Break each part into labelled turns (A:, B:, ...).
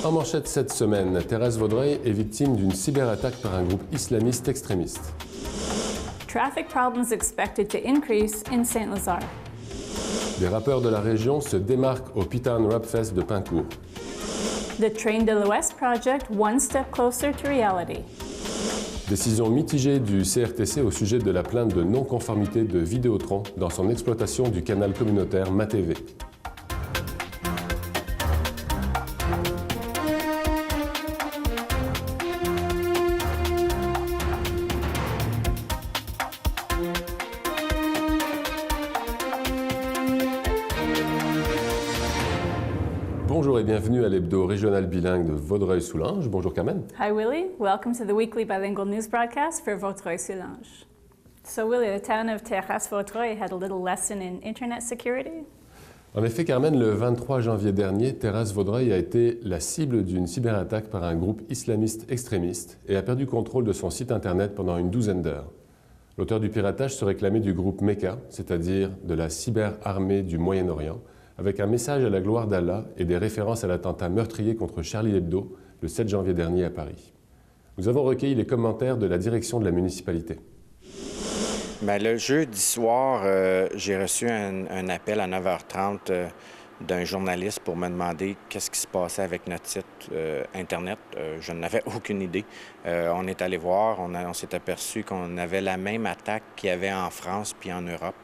A: En manchette cette semaine, Thérèse Vaudreuil est victime d'une cyberattaque par un groupe islamiste extrémiste.
B: Traffic problems expected to increase in Saint-Lazare.
A: Des rappeurs de la région se démarquent au P-Town Rap Fest de Pincourt.
B: The Train de l'Ouest project one step closer to reality.
A: Décision mitigée du CRTC au sujet de la plainte de non-conformité de Vidéotron dans son exploitation du canal communautaire MaTV. Bonjour et bienvenue à l'hebdo régional bilingue de Vaudreuil-Soulanges. Bonjour Carmen.
B: Hi Willie, welcome to the weekly bilingual news broadcast for Vaudreuil-Soulanges. So Willie, the town of Terrasse-Vaudreuil had a little lesson in internet security.
A: En effet, Carmen, le 23 janvier dernier, Terrasse-Vaudreuil a été la cible d'une cyberattaque par un groupe islamiste extrémiste et a perdu contrôle de son site internet pendant une douzaine d'heures. L'auteur du piratage se réclamait du groupe MECA, c'est-à-dire de la cyberarmée du Moyen-Orient, avec un message à la gloire d'Allah et des références à l'attentat meurtrier contre Charlie Hebdo le 7 janvier dernier à Paris. Nous avons recueilli les commentaires de la direction de la municipalité.
C: Bien, le jeudi soir, j'ai reçu un appel à 9h30 d'un journaliste pour me demander qu'est-ce qui se passait avec notre site Internet. Je n'avais aucune idée. On est allé voir, on s'est aperçu qu'on avait la même attaque qu'il y avait en France puis en Europe.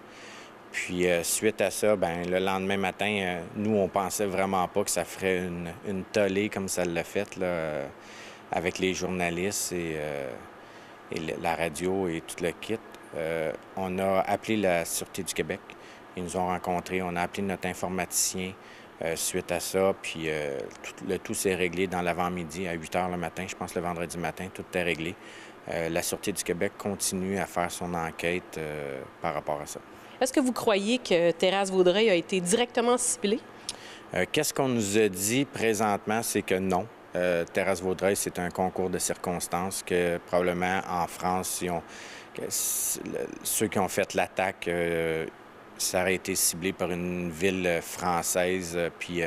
C: Puis suite à ça, bien, le lendemain matin, nous, on pensait vraiment pas que ça ferait une tollée comme ça l'a fait là, avec les journalistes et la radio et tout le kit. On a appelé la Sûreté du Québec. Ils nous ont rencontrés. On a appelé notre informaticien suite à ça. Puis le tout s'est réglé dans l'avant-midi à 8 h le matin. Je pense le vendredi matin, tout est réglé. La Sûreté du Québec continue à faire son enquête par rapport à ça.
D: Est-ce que vous croyez que Terrasse-Vaudreuil a été directement ciblée?
C: Qu'est-ce qu'on nous a dit présentement, c'est que non. Terrasse-Vaudreuil, c'est un concours de circonstances que probablement en France, ceux qui ont fait l'attaque, ça aurait été ciblé par une ville française, puis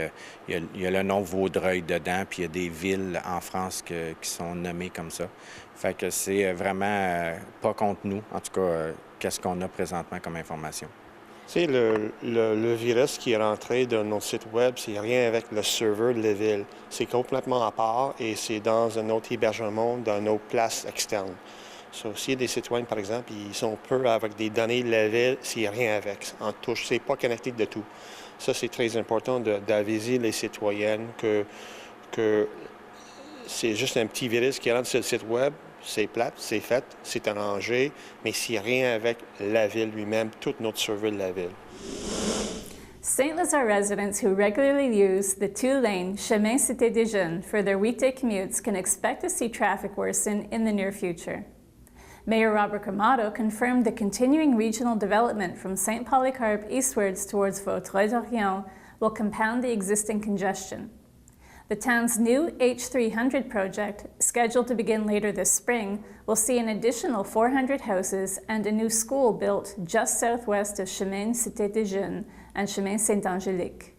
C: il y a le nom Vaudreuil dedans, puis il y a des villes en France qui sont nommées comme ça. Fait que c'est vraiment pas contre nous, en tout cas, qu'est-ce qu'on a présentement comme information.
E: Tu sais, le virus qui est rentré dans nos sites web, c'est rien avec le serveur de la ville. C'est complètement à part et c'est dans un autre hébergement, dans nos places externes. So, s'il y a des citoyens, par exemple, ils sont peu avec des données de la ville, c'est rien avec. En touche, c'est pas connecté de tout. Ça, c'est très important d'aviser les citoyennes que c'est juste un petit virus qui rentre sur le site web. C'est plate, c'est fait, c'est arrangé, mais c'est rien avec la ville lui-même, tout notre serveur de la ville.
B: Saint-Lazare residents who regularly use the two-lane Chemin Cité des Jeunes for their weekday commutes can expect to see traffic worsen in the near future. Mayor Robert Gramado confirmed the continuing regional development from St. Polycarp eastwards towards Vaudreuil-Dorion will compound the existing congestion. The town's new H300 project, scheduled to begin later this spring, will see an additional 400 houses and a new school built just southwest of Chemin Cité des Jeunes and Chemin Saint-Angélique.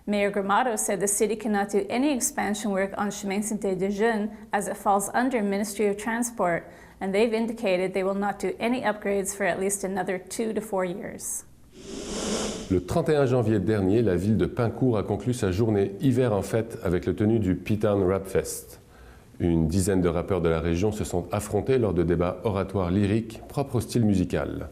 B: Mayor Gramado said the city cannot do any expansion work on Chemin Cité des Jeunes as it falls under Ministry of Transport, and they've indicated they will not do any upgrades for at least another 2 to 4 years.
A: Le 31 janvier dernier, la ville de Pincourt a conclu sa journée Hiver en fête avec la tenue du P-Town Rap Fest. Une dizaine de rappeurs de la région se sont affrontés lors de débats oratoires lyriques propres au style musical.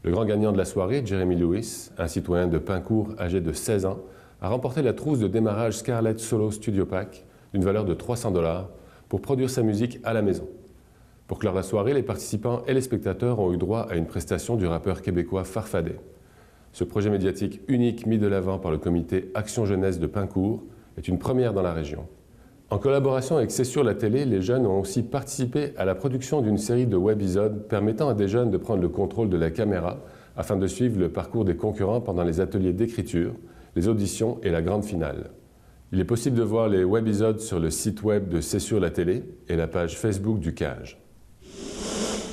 A: Le grand gagnant de la soirée, Jeremy Lewis, un citoyen de Pincourt âgé de 16 ans, a remporté la trousse de démarrage Scarlett Solo Studio Pack d'une valeur de 300 $ pour produire sa musique à la maison. Pour clore la soirée, les participants et les spectateurs ont eu droit à une prestation du rappeur québécois Farfadet. Ce projet médiatique unique mis de l'avant par le comité Action Jeunesse de Pincourt est une première dans la région. En collaboration avec C'est sur la télé, les jeunes ont aussi participé à la production d'une série de webisodes permettant à des jeunes de prendre le contrôle de la caméra afin de suivre le parcours des concurrents pendant les ateliers d'écriture, les auditions et la grande finale. Il est possible de voir les webisodes sur le site web de C'est sur la télé et la page Facebook du CAGE.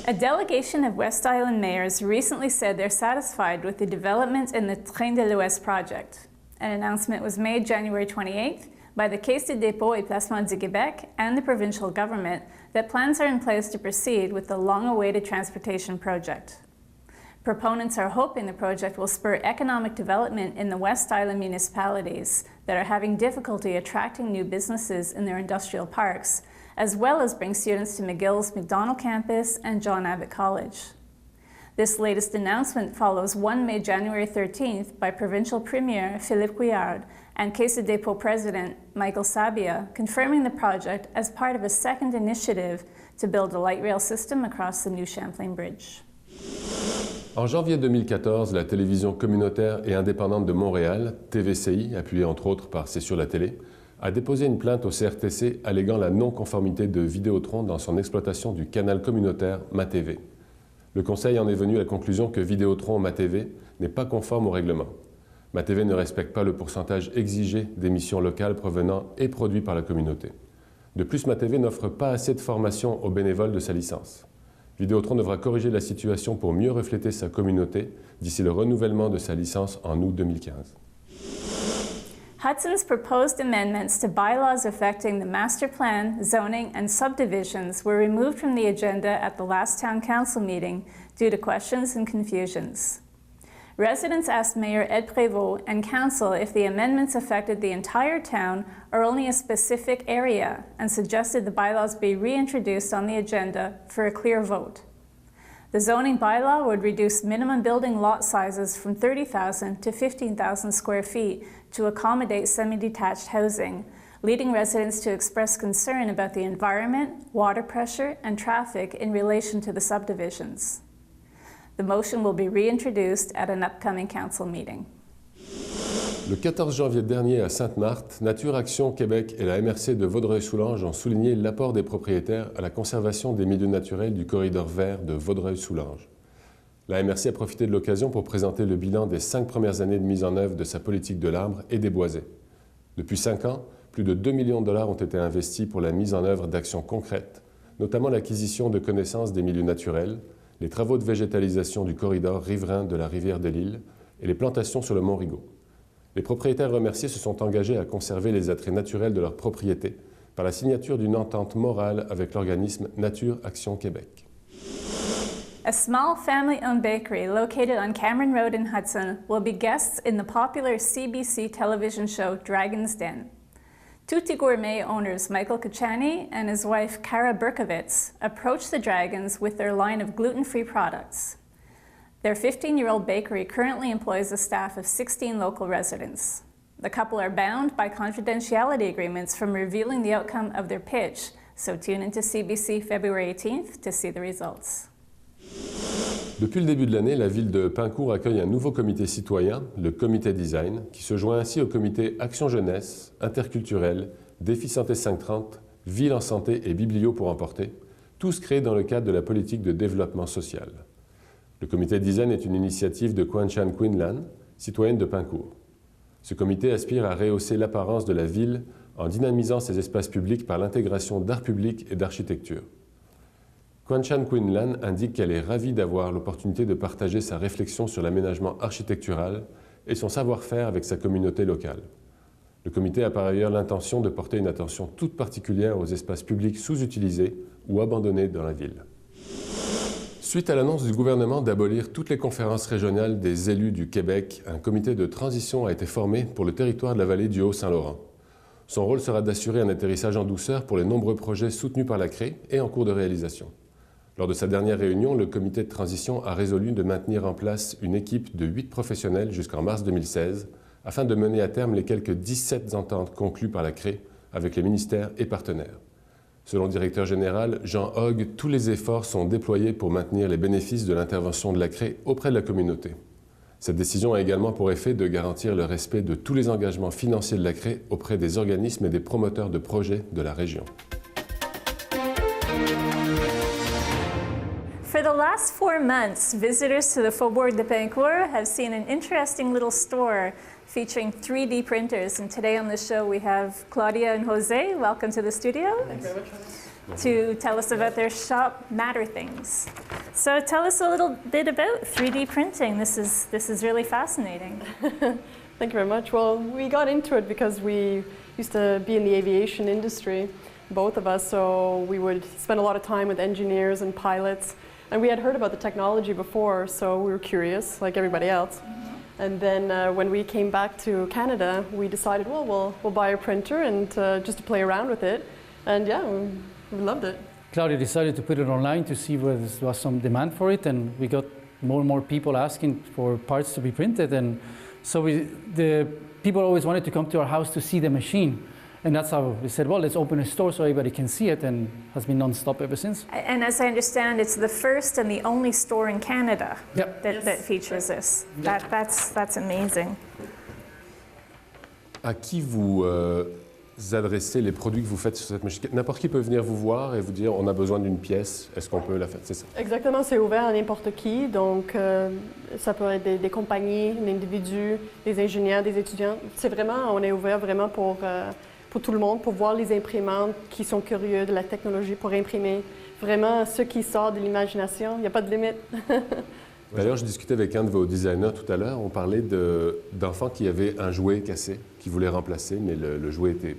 B: A delegation of West Island mayors recently said they're satisfied with the development in the Train de l'Ouest project. An announcement was made January 28th by the Caisse de dépôt et placement du Québec and the provincial government that plans are in place to proceed with the long-awaited transportation project. Proponents are hoping the project will spur economic development in the West Island municipalities that are having difficulty attracting new businesses in their industrial parks, as well as bring students to McGill's Macdonald campus and John Abbott College. This latest announcement follows one made January 13th by Provincial Premier Philippe Couillard and Caisse de dépôt President Michael Sabia, confirming the project as part of a second initiative to build a light rail system across the new Champlain Bridge.
A: En janvier 2014, la télévision communautaire et indépendante de Montréal, TVCI, appuyée entre autres par C'est sur la télé, a déposé une plainte au CRTC alléguant la non-conformité de Vidéotron dans son exploitation du canal communautaire MaTV. Le Conseil en est venu à la conclusion que Vidéotron MaTV n'est pas conforme au règlement. MaTV ne respecte pas le pourcentage exigé d'émissions locales provenant et produites par la communauté. De plus, MaTV n'offre pas assez de formation aux bénévoles de sa licence. Vidéotron devra corriger la situation pour mieux refléter sa communauté d'ici le renouvellement de sa licence en août 2015.
B: Hudson's proposed amendments to bylaws affecting the master plan, zoning, and subdivisions were removed from the agenda at the last town council meeting due to questions and confusions. Residents asked Mayor Ed Prévost and council if the amendments affected the entire town or only a specific area, and suggested the bylaws be reintroduced on the agenda for a clear vote. The zoning bylaw would reduce minimum building lot sizes from 30,000 to 15,000 square feet to accommodate semi-detached housing, leading residents to express concern about the environment, water pressure, and traffic in relation to the subdivisions. The motion will be reintroduced at an upcoming council meeting.
A: Le 14 janvier dernier à Sainte-Marthe, Nature Action Québec et la MRC de Vaudreuil-Soulanges ont souligné l'apport des propriétaires à la conservation des milieux naturels du corridor vert de Vaudreuil-Soulanges. La MRC a profité de l'occasion pour présenter le bilan des 5 premières années de mise en œuvre de sa politique de l'arbre et des boisés. Depuis 5 ans, plus de 2 millions de dollars ont été investis pour la mise en œuvre d'actions concrètes, notamment l'acquisition de connaissances des milieux naturels, les travaux de végétalisation du corridor riverain de la rivière de l'Île et les plantations sur le mont Rigaud. Les propriétaires remerciés se sont engagés à conserver les attraits naturels de leur propriété par la signature d'une entente morale avec l'organisme Nature Action Québec.
B: A small family-owned bakery located on Cameron Road in Hudson will be guests in the popular CBC television show Dragon's Den. Tutti Gourmet owners Michael Kachani and his wife Kara Berkovitz approached the Dragons with their line of gluten-free products. Their 15-year-old bakery currently employs a staff of 16 local residents. The couple are bound by confidentiality agreements from revealing the outcome of their pitch, so tune into CBC February 18th to see the results.
A: Depuis le début de l'année, la ville de Pincourt accueille un nouveau comité citoyen, le Comité Design, qui se joint ainsi au comité Action Jeunesse, Interculturel, Défi Santé 530, Ville en santé et Biblio pour emporter, tous créés dans le cadre de la politique de développement social. Le comité Design est une initiative de Quan Chan Queen Lan, citoyenne de Pincourt. Ce comité aspire à rehausser l'apparence de la ville en dynamisant ses espaces publics par l'intégration d'art public et d'architecture. Quan Chan Queen Lan indique qu'elle est ravie d'avoir l'opportunité de partager sa réflexion sur l'aménagement architectural et son savoir-faire avec sa communauté locale. Le comité a par ailleurs l'intention de porter une attention toute particulière aux espaces publics sous-utilisés ou abandonnés dans la ville. Suite à l'annonce du gouvernement d'abolir toutes les conférences régionales des élus du Québec, un comité de transition a été formé pour le territoire de la vallée du Haut-Saint-Laurent. Son rôle sera d'assurer un atterrissage en douceur pour les nombreux projets soutenus par la CRE et en cours de réalisation. Lors de sa dernière réunion, le comité de transition a résolu de maintenir en place une équipe de 8 professionnels jusqu'en mars 2016 afin de mener à terme les quelques 17 ententes conclues par la CRE avec les ministères et partenaires. Selon le directeur général Jean Hogg, tous les efforts sont déployés pour maintenir les bénéfices de l'intervention de la CRE auprès de la communauté. Cette décision a également pour effet de garantir le respect de tous les engagements financiers de la CRE auprès des organismes et des promoteurs de projets de la région.
B: For the last 4 months, visitors to the Faubourg de Pincourt have seen an interesting little store featuring 3D printers. And today on the show we have Claudia and Jose. Welcome to the studio.
F: Thank you very much.
B: To tell us about their shop, Matter Things. So tell us a little bit about 3D printing. This is really fascinating.
F: Thank you very much. Well, we got into it because we used to be in the aviation industry, both of us, so we would spend a lot of time with engineers and pilots. And we had heard about the technology before, so we were curious, like everybody else. And then when we came back to Canada, we decided, well, we'll buy a printer and just to play around with it. And yeah, we loved it.
G: Claudia decided to put it online to see whether there was some demand for it, and we got more and more people asking for parts to be printed. And so the people always wanted to come to our house to see the machine. And that's how we said, well, let's open a store so everybody can see it, and has been non-stop ever since.
B: And as I understand, it's the first and the only store in Canada
G: Yep.
B: that features this. That's amazing.
A: À qui vous adressez les produits que vous faites sur cette machine? N'importe qui peut venir vous voir et vous dire on a besoin d'une pièce, est-ce qu'on peut la faire? C'est ça.
F: Exactement, c'est ouvert à n'importe qui. Donc, ça peut être des compagnies, des individus, des ingénieurs, des étudiants. C'est vraiment, on est ouvert vraiment pour tout le monde, pour voir les imprimantes qui sont curieux de la technologie, pour imprimer vraiment ce qui sort de l'imagination. Il n'y a pas de limite.
A: D'ailleurs, je discutais avec un de vos designers tout à l'heure. On parlait d'enfants qui avaient un jouet cassé, qui voulaient remplacer, mais le jouet était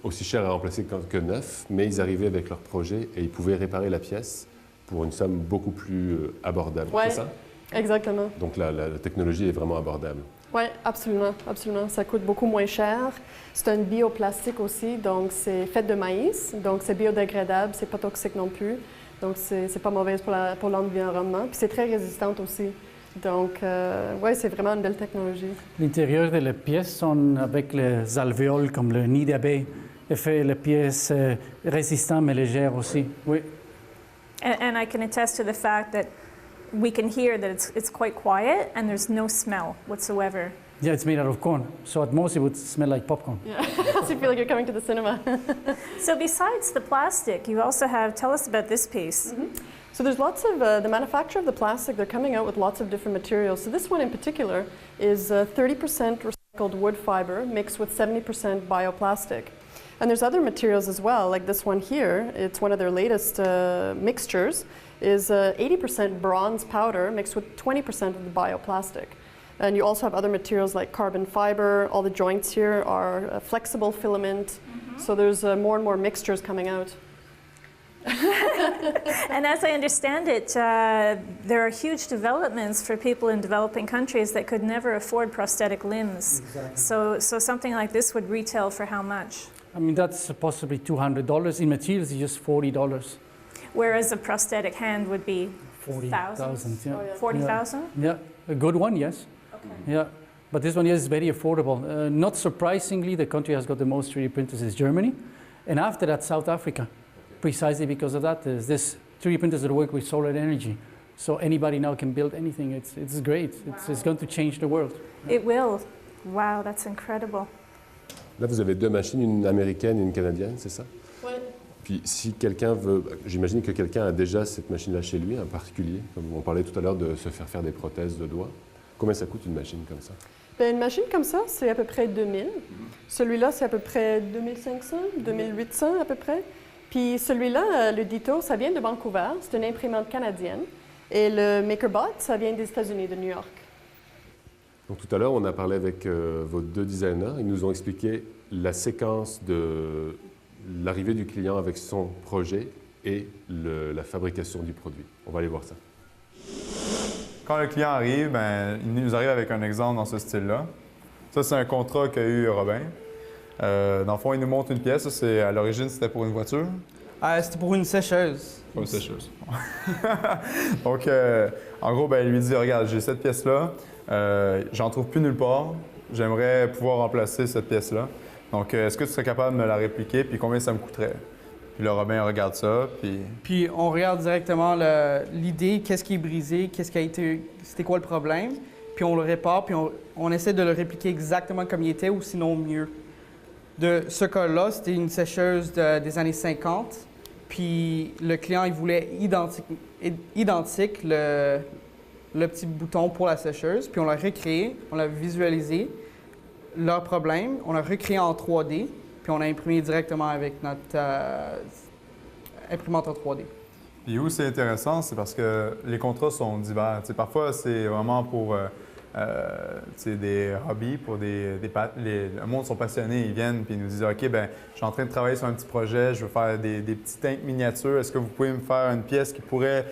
A: aussi cher à remplacer que neuf. Mais ils arrivaient avec leur projet et ils pouvaient réparer la pièce pour une somme beaucoup plus abordable.
F: Ouais,
A: c'est ça?
F: Exactement.
A: Donc la technologie est vraiment abordable.
F: Oui, absolument, absolument. Ça coûte beaucoup moins cher. C'est un bioplastique aussi, donc c'est fait de maïs, donc c'est biodégradable, c'est pas toxique non plus. Donc, c'est pas mauvaise pour l'environnement. Puis, c'est très résistante aussi. Donc, oui, c'est vraiment une belle technologie.
G: L'intérieur de la pièce sont avec les alvéoles comme le nid d'abeille, et fait la pièce résistante mais légère aussi. Oui.
B: And I can attest to the fact that we can hear that it's quite quiet and there's no smell whatsoever.
G: Yeah, it's made out of corn, so at most it would smell like popcorn.
F: Yeah. So you feel like you're coming to the cinema.
B: So besides the plastic, you also have, tell us about this piece.
F: Mm-hmm. So there's lots of, the manufacturer of the plastic, they're coming out with lots of different materials. So this one in particular is 30% recycled wood fiber mixed with 70% bioplastic. And there's other materials as well, like this one here. It's one of their latest mixtures, is 80% bronze powder mixed with 20% of the bioplastic. And you also have other materials like carbon fiber. All the joints here are flexible filament. Mm-hmm. So there's more and more mixtures coming out.
B: And as I understand it, there are huge developments for people in developing countries that could never afford prosthetic limbs.
G: Exactly.
B: So something like this would retail for how much?
G: I mean, that's possibly $200. In materials, it's just $40.
B: Whereas a prosthetic hand would be
G: 40,000. Yeah.
F: Oh, yeah.
B: 40,000?
G: Yeah, a good one, yes.
B: Okay.
G: Yeah, but this one is very affordable. Not surprisingly, the country has got the most 3D printers is Germany, and after that, South Africa. Precisely because of that, there's this 3D printers that work with solar energy. So anybody now can build anything. It's great. Wow. It's going to change the world.
B: It will. Wow, that's incredible.
A: Là, vous avez deux machines, une américaine et une canadienne, c'est ça?
F: Oui.
A: Puis si quelqu'un veut, j'imagine que quelqu'un a déjà cette machine-là chez lui, un particulier, comme on parlait tout à l'heure de se faire des prothèses de doigts. Combien ça coûte une machine comme ça?
F: Bien, une machine comme ça, c'est à peu près 2000. Celui-là, c'est à peu près 2500, 2800 à peu près. Puis celui-là, le Ditto, ça vient de Vancouver, c'est une imprimante canadienne. Et le MakerBot, ça vient des États-Unis, de New York.
A: Donc tout à l'heure, on a parlé avec vos deux designers. Ils nous ont expliqué la séquence de l'arrivée du client avec son projet et la fabrication du produit. On va aller voir ça.
H: Quand le client arrive, il nous arrive avec un exemple dans ce style-là. Ça, c'est un contrat qu'a eu Robin. Dans le fond, il nous montre une pièce. Ça, à l'origine, c'était pour une voiture.
I: C'était pour une sécheuse.
H: Pour une sécheuse. Donc, en gros, il lui dit, regarde, j'ai cette pièce-là. J'en trouve plus nulle part. J'aimerais pouvoir remplacer cette pièce-là. Donc, est-ce que tu serais capable de me la répliquer? Puis combien ça me coûterait? Puis le Robin regarde ça,
I: Puis on regarde directement l'idée, qu'est-ce qui est brisé, c'était quoi le problème. Puis on le répare, puis on essaie de le répliquer exactement comme il était ou sinon mieux. De ce cas-là, c'était une sécheuse des années 50. Puis le client, il voulait identique le petit bouton pour la sécheuse. Puis on l'a recréé, on l'a visualisé, leur problème, on l'a recréé en 3D. Puis on a imprimé directement avec notre imprimante en 3D.
H: Puis où c'est intéressant, c'est parce que les contrats sont divers. T'sais, parfois, c'est vraiment pour des hobbies pour le monde sont passionnés, ils viennent puis ils nous disent OK, ben je suis en train de travailler sur un petit projet, je veux faire des petits tanks miniatures, est-ce que vous pouvez me faire une pièce qui pourrait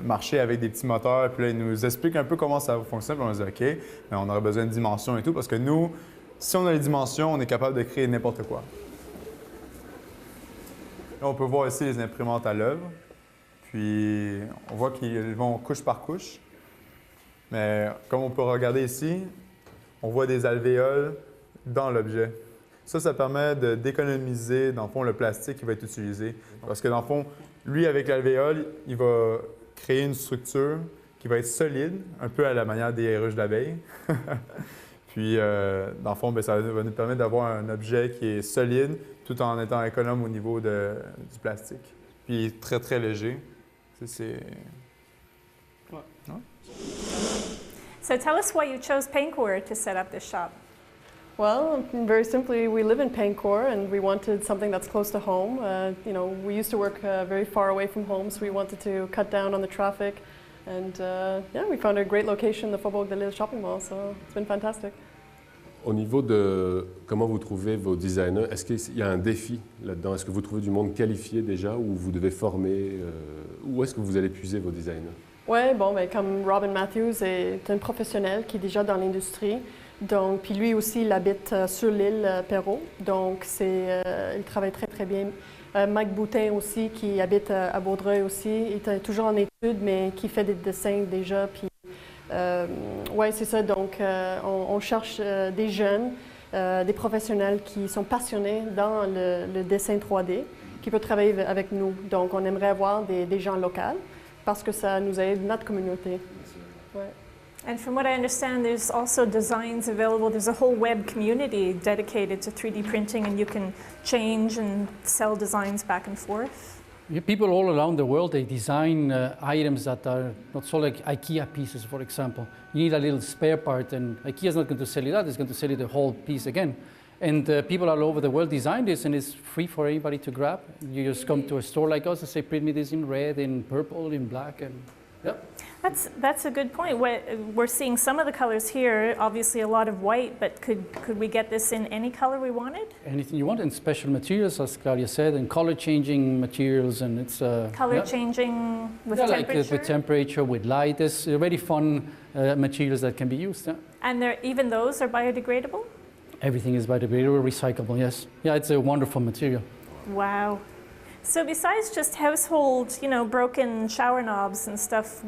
H: marcher avec des petits moteurs? Puis là, ils nous expliquent un peu comment ça fonctionne, puis on leur dit OK, ben, on aurait besoin de dimensions et tout, parce que nous, si on a les dimensions, on est capable de créer n'importe quoi. Là, on peut voir ici les imprimantes à l'œuvre, puis on voit qu'ils vont couche par couche. Mais comme on peut regarder ici, on voit des alvéoles dans l'objet. Ça permet d'économiser, dans le fond, le plastique qui va être utilisé. Parce que, dans le fond, lui, avec l'alvéole, il va créer une structure qui va être solide, un peu à la manière des ruches d'abeilles. Puis, dans le fond, bien, ça va nous permettre d'avoir un objet qui est solide, tout en étant économe au niveau du plastique. Puis, très, très léger. C'est...
B: So tell us why you chose Paincourt to set up this shop.
F: Well, very simply, we live in Paincourt and we wanted something that's close to home. We used to work very far away from home, so we wanted to cut down on the traffic. And we found a great location, the Faubourg de Lille shopping mall, so it's been fantastic.
A: Au niveau de comment vous trouvez vos designers, est-ce qu'il y a un défi là-dedans? Est-ce que vous trouvez du monde qualifié déjà ou vous devez former? Où est-ce que vous allez puiser vos designers?
F: Oui, comme Robin Matthews est un professionnel qui est déjà dans l'industrie, donc puis lui aussi il habite sur l'île Perrot, donc il travaille très très bien. Mike Boutin aussi qui habite à Vaudreuil aussi, il est toujours en études mais qui fait des dessins déjà. Puis c'est ça. Donc on cherche des jeunes, des professionnels qui sont passionnés dans le dessin 3D, qui peuvent travailler avec nous. Donc on aimerait avoir des gens locaux, parce que ça nous aide notre communauté. Ouais.
B: And from what I understand, there's also designs available. There's a whole web community dedicated to 3D printing, and you can change and sell designs back and forth.
G: People all around the world, they design items that are not so like IKEA pieces, for example. You need a little spare part, and IKEA is not going to sell you that, it's going to sell you the whole piece again. And people all over the world design this, and it's free for anybody to grab. You just come to a store like us and say, print me this in red, in purple, in black, and yeah.
B: That's a good point. We're seeing some of the colors here, obviously a lot of white, but could we get this in any color we wanted?
G: Anything you want, and special materials, as Claudia said, and color-changing materials, and it's...
B: Color-changing with temperature?
G: Like with temperature, with light. There's very fun materials that can be used. Yeah.
B: And even those are biodegradable?
G: Everything is biodegradable, recyclable, yes. Yeah, it's a wonderful material.
B: Wow. So besides just household, broken shower knobs and stuff,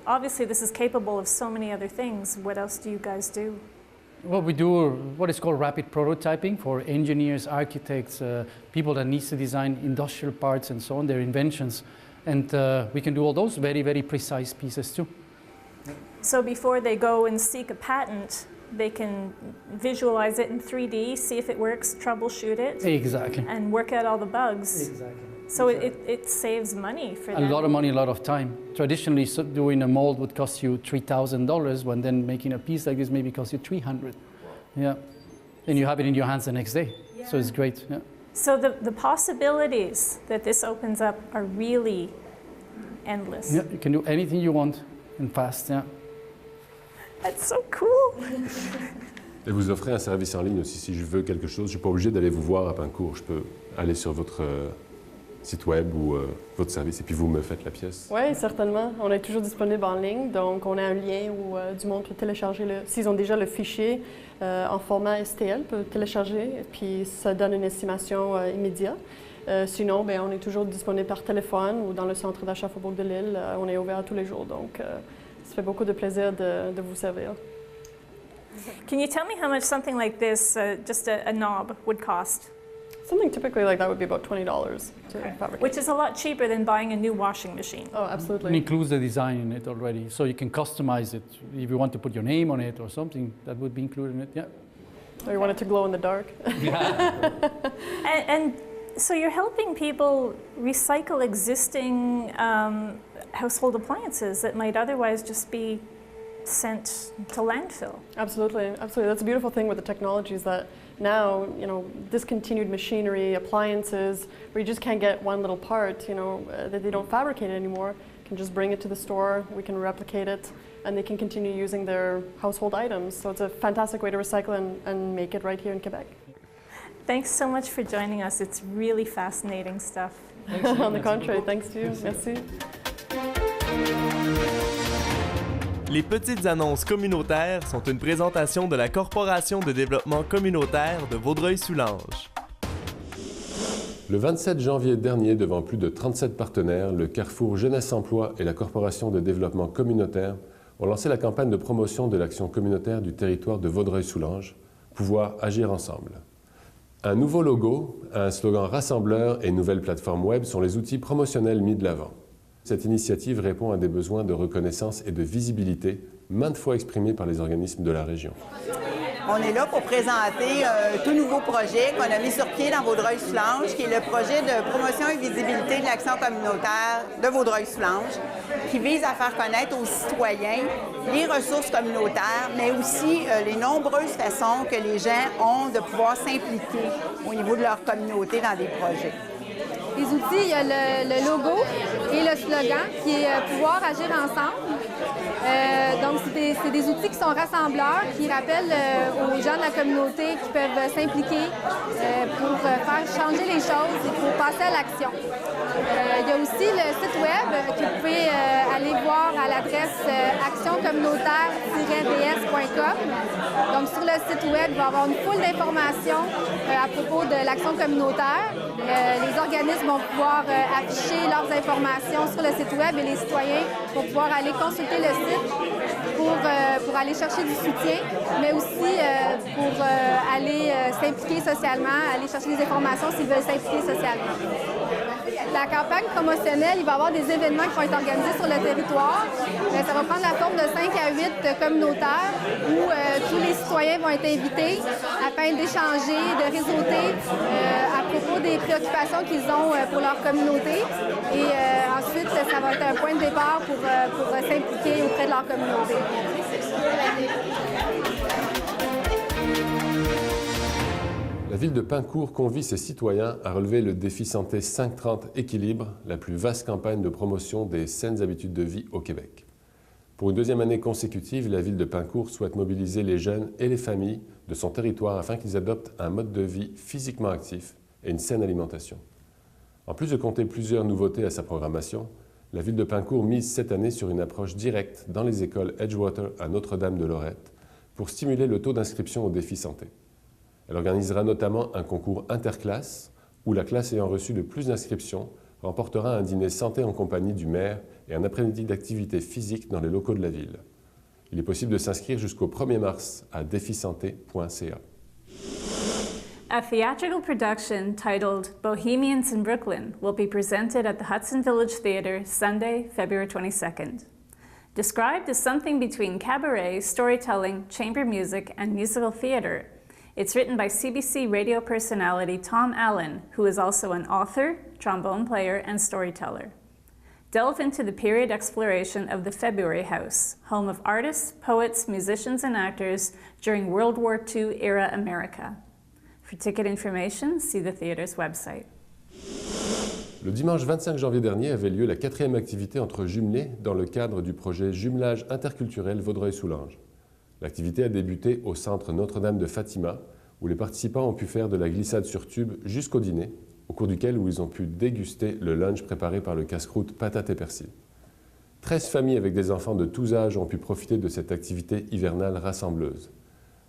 B: obviously this is capable of so many other things. What else do you guys do?
G: Well, we do what is called rapid prototyping for engineers, architects, people that need to design industrial parts and so on, their inventions. And we can do all those very, very precise pieces too.
B: So before they go and seek a patent, they can visualize it in 3D, see if it works, troubleshoot it.
G: Exactly.
B: And work out all the bugs.
G: Exactly.
B: So it saves money for them.
G: A lot of money, a lot of time. Traditionally, doing a mold would cost you $3,000, when then making a piece like this maybe costs you $300. Yeah. And you have it in your hands the next day. Yeah. So it's great. Yeah.
B: So the possibilities that this opens up are really endless.
G: Yeah, you can do anything you want and fast. Yeah.
B: That's so cool.
A: Et vous offrez un service en ligne aussi. Si je veux quelque chose, je ne suis pas obligé d'aller vous voir à Paincourt. Je peux aller sur votre site web ou votre service et puis vous me faites la pièce.
F: Oui, certainement. On est toujours disponible en ligne. Donc, on a un lien où du monde peut télécharger, s'ils ont déjà le fichier en format STL, peut télécharger. Puis, ça donne une estimation immédiate. Sinon, on est toujours disponible par téléphone ou dans le centre d'achat Faubourg de Lille. On est ouvert tous les jours. Donc, ça fait beaucoup de plaisir de vous servir.
B: Can you tell me how much something like this, just a knob, would cost?
F: Something typically like that would be about $20 to fabricate.
B: Which is a lot cheaper than buying a new washing machine.
F: Oh, absolutely.
G: It includes the design in it already, so you can customize it. If you want to put your name on it or something, that would be included in it, yeah.
F: Or you want it to glow in the dark.
G: Yeah.
B: and so you're helping people recycle existing household appliances that might otherwise just be sent to landfill.
F: Absolutely, absolutely. That's a beautiful thing with the technology is that now, discontinued machinery, appliances, where you just can't get one little part, that they don't fabricate anymore, you can just bring it to the store, we can replicate it, and they can continue using their household items. So it's a fantastic way to recycle and make it right here in Quebec.
B: Thanks so much for joining us. It's really fascinating stuff.
F: On the contrary, thanks to you. Merci.
J: Les petites annonces communautaires sont une présentation de la Corporation de développement communautaire de Vaudreuil-Soulanges.
A: Le 27 janvier dernier, devant plus de 37 partenaires, le Carrefour Jeunesse Emploi et la Corporation de développement communautaire ont lancé la campagne de promotion de l'action communautaire du territoire de Vaudreuil-Soulanges, Pouvoir agir ensemble. Un nouveau logo, un slogan rassembleur et une nouvelle plateforme web sont les outils promotionnels mis de l'avant. Cette initiative répond à des besoins de reconnaissance et de visibilité maintes fois exprimés par les organismes de la région.
K: On est là pour présenter un tout nouveau projet qu'on a mis sur pied dans Vaudreuil-Soulanges, qui est le projet de promotion et visibilité de l'action communautaire de Vaudreuil-Soulanges, qui vise à faire connaître aux citoyens les ressources communautaires, mais aussi les nombreuses façons que les gens ont de pouvoir s'impliquer au niveau de leur communauté dans des projets.
L: Les outils, il y a le logo et le slogan qui est « Pouvoir agir ensemble ». Donc, c'est des outils qui sont rassembleurs, qui rappellent aux gens de la communauté qui peuvent s'impliquer pour faire changer les choses et pour passer à l'action. Il y a aussi le site web que vous pouvez aller voir à l'adresse actioncommunautaire-ds.com. Donc, sur le site web, il va y avoir une foule d'informations à propos de l'action communautaire. Les organismes vont pouvoir afficher leurs informations sur le site web et les citoyens vont pouvoir aller consulter le site pour aller chercher du soutien, mais aussi pour aller s'impliquer socialement, aller chercher des informations s'ils veulent s'impliquer socialement. La campagne promotionnelle, il va y avoir des événements qui vont être organisés sur le territoire. Ça va prendre la forme de 5 à 8 communautaires où tous les citoyens vont être invités afin d'échanger, de réseauter à propos des préoccupations qu'ils ont pour leur communauté. Et ensuite, ça va être un point de départ pour s'impliquer auprès de leur communauté.
A: La ville de Pincourt convie ses citoyens à relever le défi santé 530 Équilibre, la plus vaste campagne de promotion des saines habitudes de vie au Québec. Pour une deuxième année consécutive, la ville de Pincourt souhaite mobiliser les jeunes et les familles de son territoire afin qu'ils adoptent un mode de vie physiquement actif et une saine alimentation. En plus de compter plusieurs nouveautés à sa programmation, la ville de Pincourt mise cette année sur une approche directe dans les écoles Edgewater à Notre-Dame-de-Lorette pour stimuler le taux d'inscription au défi santé. Elle organisera notamment un concours interclasse où la classe ayant reçu le plus d'inscriptions remportera un dîner santé en compagnie du maire et un après-midi d'activité physique dans les locaux de la ville. Il est possible de s'inscrire jusqu'au 1er mars à défisanté.ca.
B: A theatrical production titled Bohemians in Brooklyn will be presented at the Hudson Village Theatre Sunday, February 22nd. Described as something between cabaret, storytelling, chamber music, and musical theater, it's written by CBC radio personality Tom Allen, who is also an author, trombone player, and storyteller. Delve into the period exploration of the February House, home of artists, poets, musicians, and actors during World War II era America. For ticket information, see the theater's website.
A: Le dimanche 25 janvier dernier avait lieu la 4e activité entre jumelés dans le cadre du projet Jumelage interculturel Vaudreuil-Soulanges. L'activité a débuté au centre Notre-Dame de Fatima, où les participants ont pu faire de la glissade sur tube jusqu'au dîner, au cours duquel ils ont pu déguster le lunch préparé par le casse-croûte patates et persil. 13 familles avec des enfants de tous âges ont pu profiter de cette activité hivernale rassembleuse.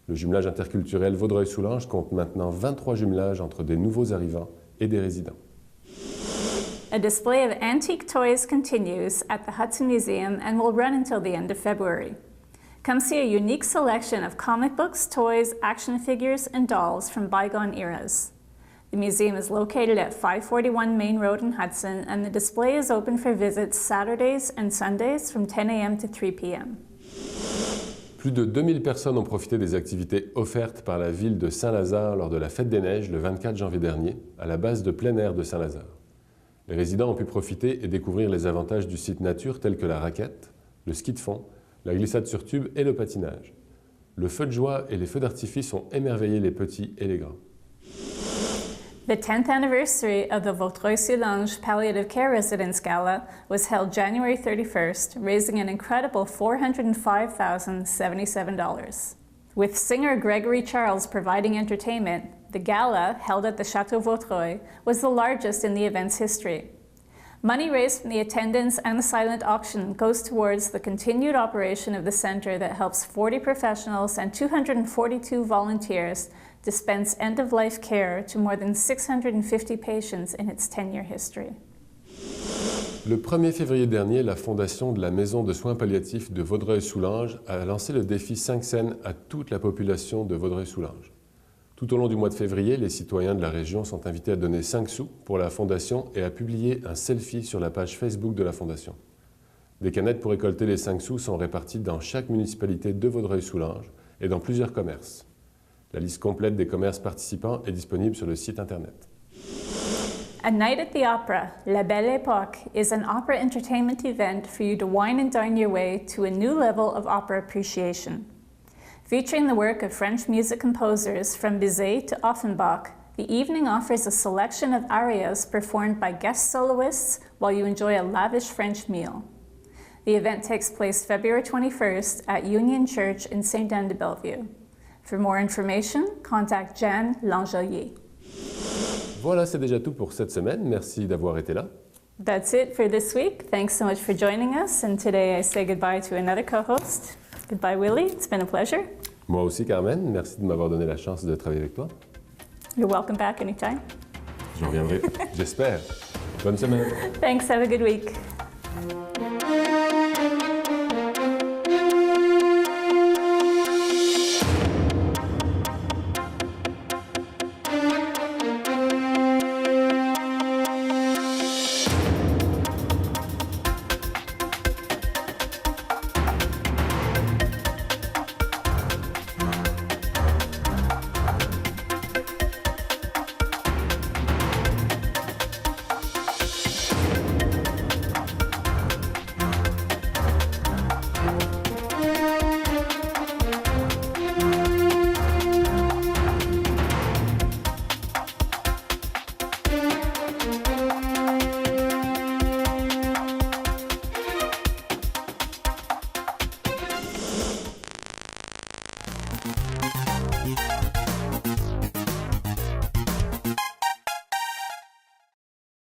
A: Le jumelage interculturel Vaudreuil-Soulanges compte maintenant 23 jumelages entre des nouveaux arrivants et des résidents.
B: A display of antique toys continues at the Hudson Museum and will run until the end of February. Come see a unique selection of comic books, toys, action figures, and dolls from bygone eras. The museum is located at 541 Main Road in Hudson, and the display is open for visits Saturdays and Sundays from 10 a.m. to 3 p.m.
A: Plus de 2000 personnes ont profité des activités offertes par la ville de Saint-Lazare lors de la Fête des Neiges le 24 janvier dernier, à la base de plein air de Saint-Lazare. Les résidents ont pu profiter et découvrir les avantages du site nature tels que la raquette, le ski de fond, la glissade sur tube et le patinage. Le feu de joie et les feux d'artifice ont émerveillé les petits et les grands.
B: The 10th anniversary of the Vaudreuil-Soulanges Palliative Care Residence Gala was held January 31st, raising an incredible $405,077. With singer Gregory Charles providing entertainment, the gala, held at the Château Vaudreuil, was the largest in the event's history. Money raised from the attendance and the silent auction goes towards the continued operation of the center that helps 40 professionals and 242 volunteers dispense end-of-life care to more than 650 patients in its 10-year history.
A: Le 1er février dernier, la fondation de la Maison de soins palliatifs de Vaudreuil-Soulanges a lancé le défi 5 cents à toute la population de Vaudreuil-Soulanges. Tout au long du mois de février, les citoyens de la région sont invités à donner 5 sous pour la fondation et à publier un selfie sur la page Facebook de la fondation. Des canettes pour récolter les 5 sous sont réparties dans chaque municipalité de Vaudreuil-Soulanges et dans plusieurs commerces. La liste complète des commerces participants est disponible sur le site internet.
B: A Night at the Opera, La Belle Époque, is an opera entertainment event for you to wine and dine your way to a new level of opera appreciation. Featuring the work of French music composers from Bizet to Offenbach, the evening offers a selection of arias performed by guest soloists while you enjoy a lavish French meal. The event takes place February 21st at Union Church in Sainte-Anne-de-Bellevue. For more information, contact Jeanne Langelier.
A: Voilà, c'est déjà tout pour cette semaine. Merci d'avoir été là.
B: That's it for this week. Thanks so much for joining us. And today I say goodbye to another co-host. Goodbye, Willie. It's been a pleasure.
A: Moi aussi, Carmen. Merci de m'avoir donné la chance de travailler avec toi.
B: You're welcome back anytime.
A: Je reviendrai, j'espère. Bonne semaine.
B: Thanks. Have a good week.